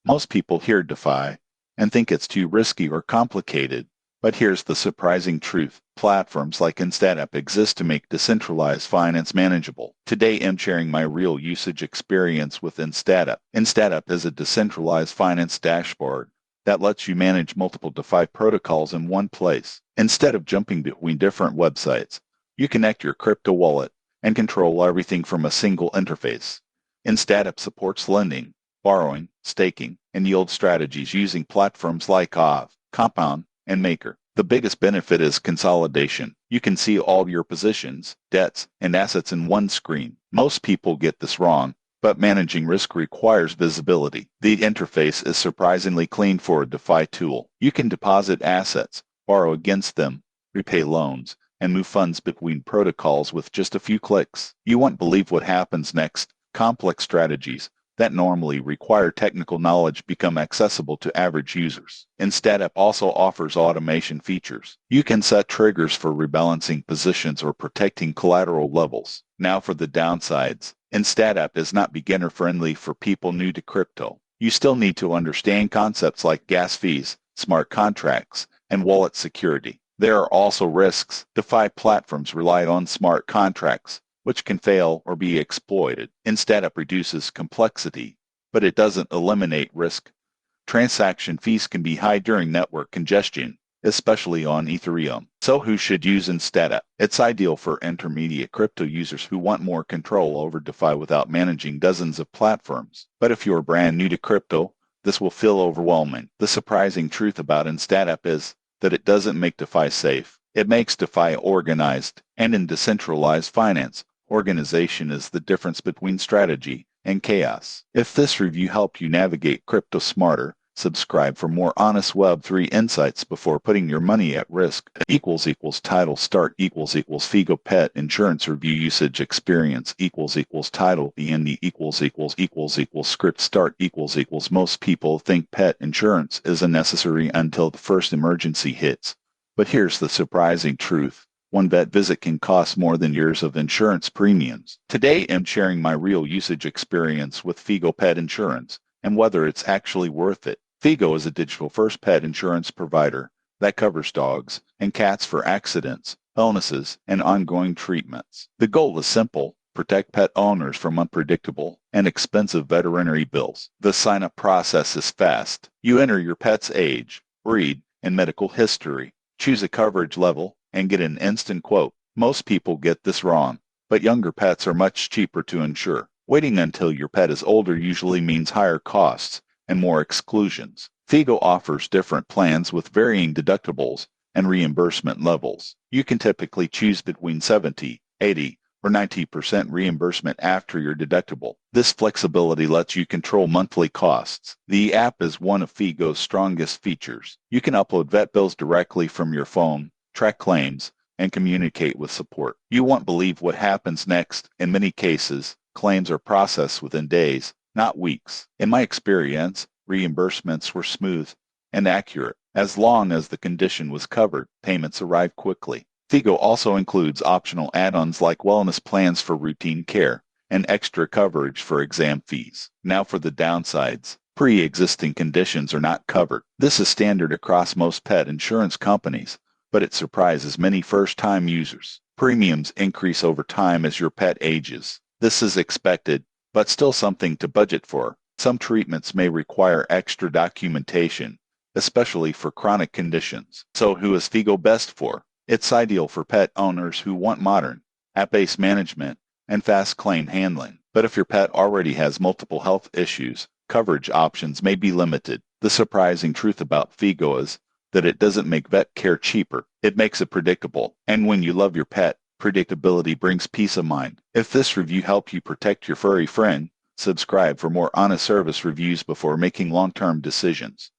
Most people hear DeFi and think it's too risky or complicated, but here's the surprising truth. Platforms like Instadapp exist to make decentralized finance manageable. Today I'm sharing my real usage experience with Instadapp. Instadapp is a decentralized finance dashboard that lets you manage multiple DeFi protocols in one place. Instead of jumping between different websites, you connect your crypto wallet and control everything from a single interface. Instadapp supports lending, borrowing, staking, and yield strategies using platforms like Aave, Compound, and Maker. The biggest benefit is consolidation. You can see all your positions, debts, and assets in one screen. Most people get this wrong, but managing risk requires visibility. The interface is surprisingly clean for a DeFi tool. You can deposit assets, borrow against them, repay loans, and move funds between protocols with just a few clicks. You won't believe what happens next. Complex strategies that normally require technical knowledge become accessible to average users. Instadapp also offers automation features. You can set triggers for rebalancing positions or protecting collateral levels. Now for the downsides. Instadapp is not beginner-friendly for people new to crypto. You still need to understand concepts like gas fees, smart contracts, and wallet security. There are also risks. DeFi platforms rely on smart contracts, which can fail or be exploited. Instadapp reduces complexity, but it doesn't eliminate risk. Transaction fees can be high during network congestion, especially on Ethereum. So who should use Instadapp? It's ideal for intermediate crypto users who want more control over DeFi without managing dozens of platforms. But if you're brand new to crypto, this will feel overwhelming. The surprising truth about Instadapp is that it doesn't make DeFi safe. It makes DeFi organized, and in decentralized finance, organization is the difference between strategy and chaos. If this review helped you navigate crypto smarter, subscribe for more honest Web3 insights before putting your money at risk. Title start Figo pet insurance review usage experience title end script start most people think pet insurance is unnecessary until the first emergency hits. But here's the surprising truth. One vet visit can cost more than years of insurance premiums. Today I'm sharing my real usage experience with Figo Pet Insurance and whether it's actually worth it. Figo is a digital-first pet insurance provider that covers dogs and cats for accidents, illnesses, and ongoing treatments. The goal is simple: protect pet owners from unpredictable and expensive veterinary bills. The sign-up process is fast. You enter your pet's age, breed, and medical history, choose a coverage level, and get an instant quote. Most people get this wrong, but younger pets are much cheaper to insure. Waiting until your pet is older usually means higher costs and more exclusions. Figo offers different plans with varying deductibles and reimbursement levels. You can typically choose between 70, 80, or 90% reimbursement after your deductible. This flexibility lets you control monthly costs. The app is one of Figo's strongest features. You can upload vet bills directly from your phone, track claims, and communicate with support. You won't believe what happens next. In many cases, claims are processed within days, not weeks. In my experience, reimbursements were smooth and accurate. As long as the condition was covered, payments arrived quickly. Figo also includes optional add-ons like wellness plans for routine care and extra coverage for exam fees. Now for the downsides. Pre-existing conditions are not covered. This is standard across most pet insurance companies, but it surprises many first-time users. Premiums increase over time as your pet ages. This is expected, but still something to budget for. Some treatments may require extra documentation, especially for chronic conditions. So who is Figo best for? It's ideal for pet owners who want modern, app-based management and fast claim handling. But if your pet already has multiple health issues, coverage options may be limited. The surprising truth about Figo is that it doesn't make vet care cheaper. It makes it predictable. And when you love your pet, predictability brings peace of mind. If this review helped you protect your furry friend, subscribe for more honest service reviews before making long-term decisions.